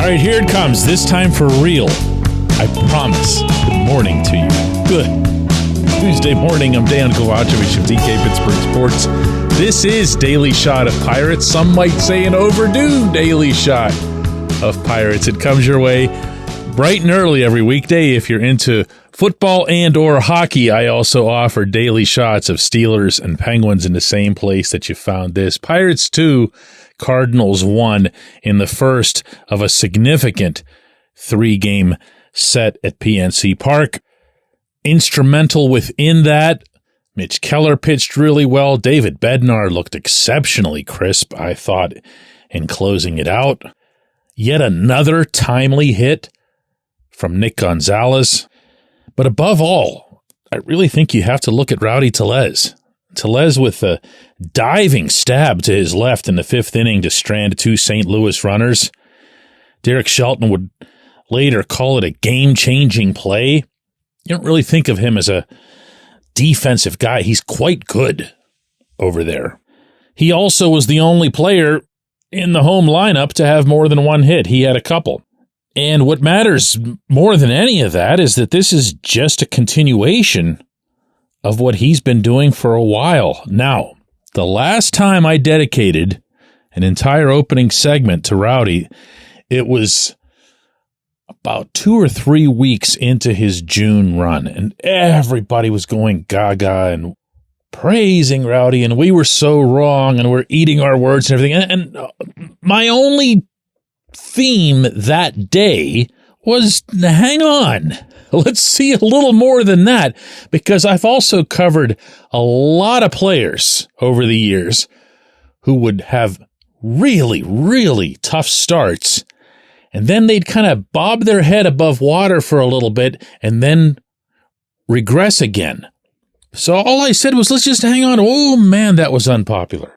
right, here it comes. This time for real. I promise. Good morning to you. Good Tuesday morning. I'm Dejan Kovacevic of DK Pittsburgh Sports. This is Daily Shot of Pirates. Some might say an overdue Daily Shot of Pirates. It comes your way bright and early every weekday. If you're into football and or hockey, I also offer daily shots of Steelers and Penguins in the same place that you found this. Pirates 2, Cardinals 1 in the first of a significant 3-game set at PNC Park. Instrumental within that, Mitch Keller pitched really well. David Bednar looked exceptionally crisp, I thought, in closing it out. Yet another timely hit from Nick Gonzalez. But above all, I really think you have to look at Rowdy Tellez. Tellez with a diving stab to his left in the 5th inning to strand 2 St. Louis runners. Derek Shelton would later call it a game-changing play. You don't really think of him as a defensive guy. He's quite good over there. He also was the only player in the home lineup to have more than one hit. He had a couple. And what matters more than any of that is that this is just a continuation of what he's been doing for a while. Now, the last time I dedicated an entire opening segment to Rowdy, it was about 2 or 3 weeks into his June run, and everybody was going gaga and praising Rowdy, and we were so wrong, and we're eating our words and everything. And my only theme that day was, hang on, let's see a little more than that, because I've also covered a lot of players over the years who would have really, really tough starts, and then they'd kind of bob their head above water for a little bit and then regress again. So all I said was, let's just hang on. Oh, man, that was unpopular.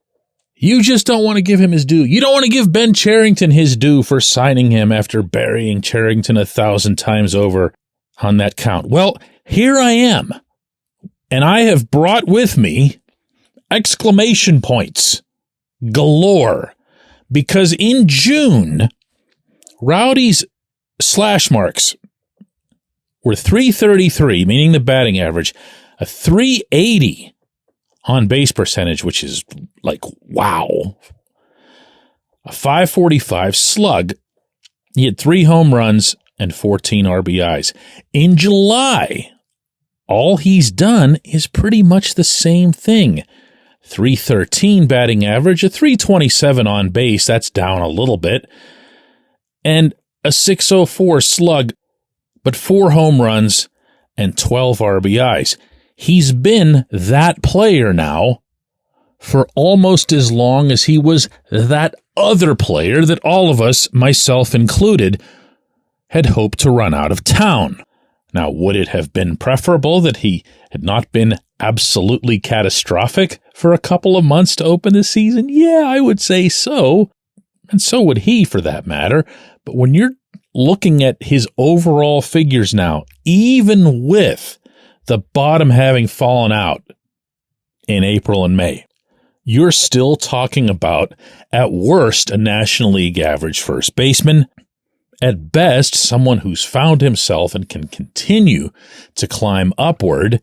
You just don't want to give him his due. You don't want to give Ben Cherington his due for signing him after burying Cherington 1,000 times over on that count. Well, here I am, and I have brought with me exclamation points galore, because in June, Rowdy's slash marks were .333, meaning the batting average, a .380 on base percentage, which is like, wow. A .545 slug. He had 3 home runs and 14 RBIs. In July, all he's done is pretty much the same thing. .313 batting average, a .327 on base, that's down a little bit, and a .604 slug, but 4 home runs and 12 RBIs. He's been that player now for almost as long as he was that other player that all of us, myself included, had hoped to run out of town. Now, would it have been preferable that he had not been absolutely catastrophic for a couple of months to open the season? Yeah, I would say so. And so would he, for that matter. But when you're looking at his overall figures now, even with the bottom having fallen out in April and May, you're still talking about, at worst, a National League average first baseman. At best, someone who's found himself and can continue to climb upward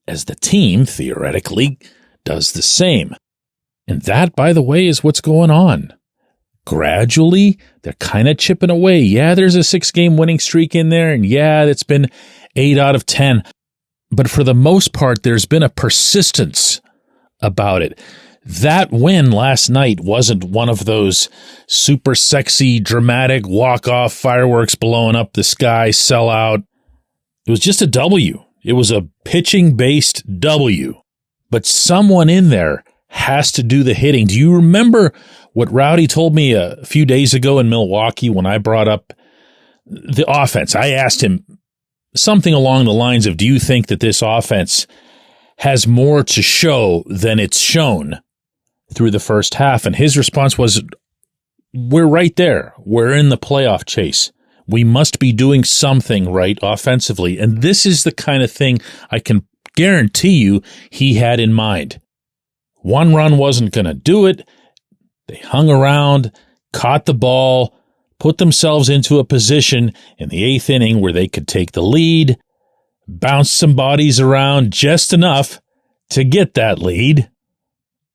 as the team, theoretically, does the same. And that, by the way, is what's going on. Gradually, they're kind of chipping away. Yeah, there's a 6-game winning streak in there, and yeah, it's been 8 out of 10. But for the most part, there's been a persistence about it. That win last night wasn't one of those super sexy, dramatic, walk-off fireworks blowing up the sky, sellout. It was just a W. It was a pitching-based W. But someone in there has to do the hitting. Do you remember what Rowdy told me a few days ago in Milwaukee when I brought up the offense? I asked him something along the lines of, do you think that this offense has more to show than it's shown through the first half? And his response was, we're right there. We're in the playoff chase. We must be doing something right offensively. And this is the kind of thing I can guarantee you he had in mind. One run wasn't going to do it. They hung around, caught the ball, put themselves into a position in the 8th inning where they could take the lead, bounce some bodies around just enough to get that lead,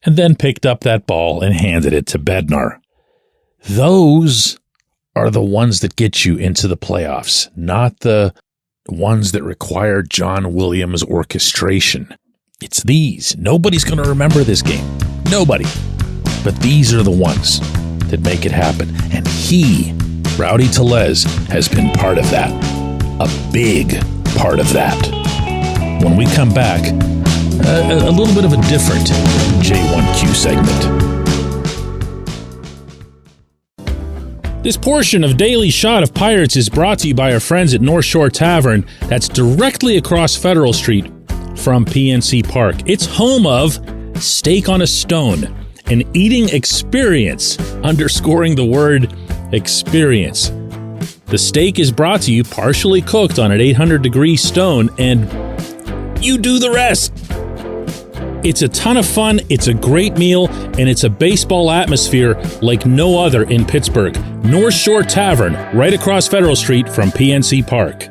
and then picked up that ball and handed it to Bednar. Those are the ones that get you into the playoffs, not the ones that require John Williams orchestration. It's these. Nobody's going to remember this game. Nobody. But these are the ones that make it happen. And he, Rowdy Tellez, has been part of that. A big part of that. When we come back, a little bit of a different J1Q segment. This portion of Daily Shot of Pirates is brought to you by our friends at North Shore Tavern. That's directly across Federal Street from PNC Park. It's home of Steak on a Stone, an eating experience, underscoring the word experience. The steak is brought to you partially cooked on an 800-degree stone, and you do the rest. It's a ton of fun, it's a great meal, and it's a baseball atmosphere like no other in Pittsburgh. North Shore Tavern, right across Federal Street from PNC Park.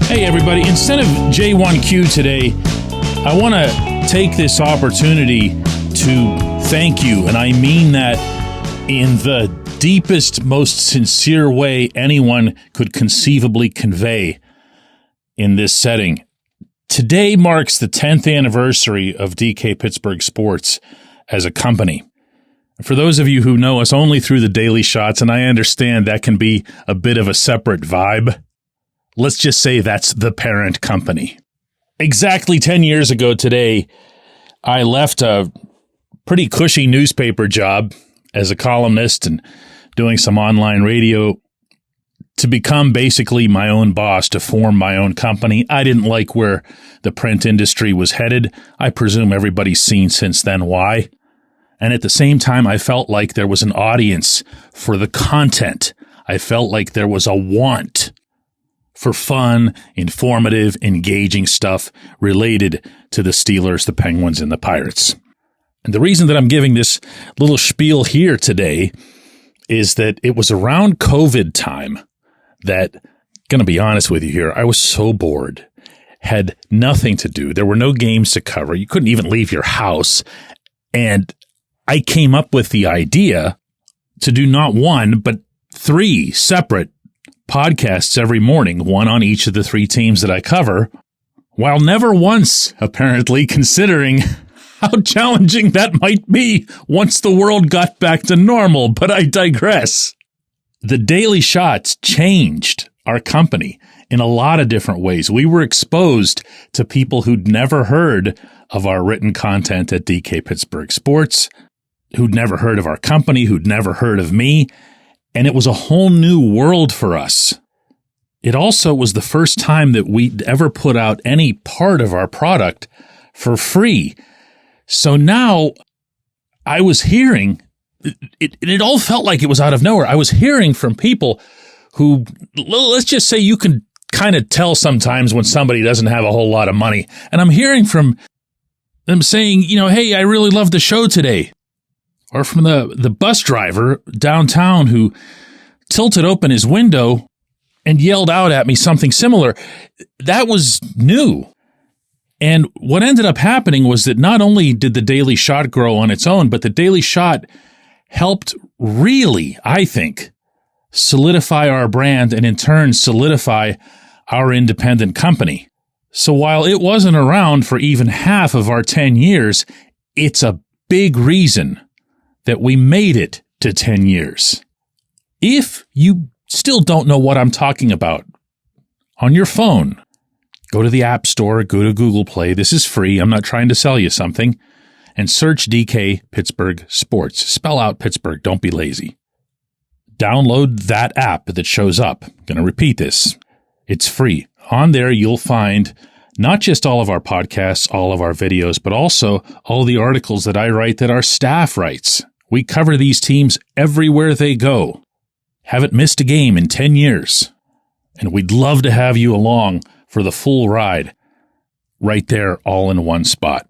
Hey everybody, instead of J1Q today, I want to take this opportunity to thank you, and I mean that in the deepest, most sincere way anyone could conceivably convey in this setting. Today marks the 10th anniversary of DK Pittsburgh Sports as a company. For those of you who know us only through the daily shots, and I understand that can be a bit of a separate vibe, let's just say that's the parent company. Exactly 10 years ago today, I left a pretty cushy newspaper job as a columnist and doing some online radio to become basically my own boss, to form my own company. I didn't like where the print industry was headed. I presume everybody's seen since then why. And at the same time, I felt like there was an audience for the content. I felt like there was a want for fun, informative, engaging stuff related to the Steelers, the Penguins, and the Pirates. And the reason that I'm giving this little spiel here today is that it was around COVID time that, going to be honest with you here, I was so bored, had nothing to do. There were no games to cover. You couldn't even leave your house. And I came up with the idea to do not one, but 3 separate podcasts every morning, one on each of the 3 teams that I cover, while never once, apparently, considering how challenging that might be once the world got back to normal, but I digress. The Daily Shots changed our company in a lot of different ways. We were exposed to people who'd never heard of our written content at DK Pittsburgh Sports, who'd never heard of our company, who'd never heard of me, and it was a whole new world for us. It also was the first time that we'd ever put out any part of our product for free. So now I was hearing, it all felt like it was out of nowhere. I was hearing from people who, let's just say you can kind of tell sometimes when somebody doesn't have a whole lot of money. And I'm hearing from them saying, hey, I really love the show today. Or from the bus driver downtown who tilted open his window and yelled out at me something similar. That was new. And what ended up happening was that not only did the Daily Shot grow on its own, but the Daily Shot helped really, I think, solidify our brand and in turn solidify our independent company. So while it wasn't around for even half of our 10 years, it's a big reason that we made it to 10 years. If you still don't know what I'm talking about, on your phone, go to the App Store, go to Google Play. This is free. I'm not trying to sell you something. And search DK Pittsburgh Sports. Spell out Pittsburgh. Don't be lazy. Download that app that shows up. I'm going to repeat this. It's free. On there, you'll find not just all of our podcasts, all of our videos, but also all the articles that I write that our staff writes. We cover these teams everywhere they go. Haven't missed a game in 10 years. And we'd love to have you along for the full ride. right there all in one spot.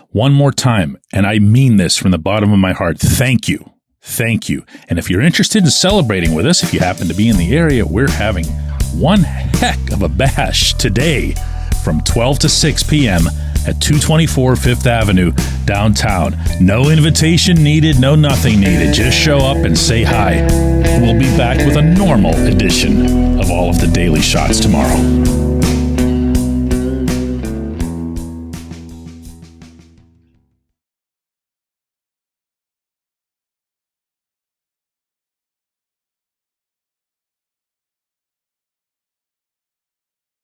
One more time, and I mean this from the bottom of my heart, thank you. Thank you. And if you're interested in celebrating with us, if you happen to be in the area, we're having one heck of a bash today from 12 to 6 p.m. at 224 Fifth Avenue downtown. No invitation needed, no nothing needed. Just show up and say hi. We'll be back with a normal edition of all of the Daily Shots tomorrow.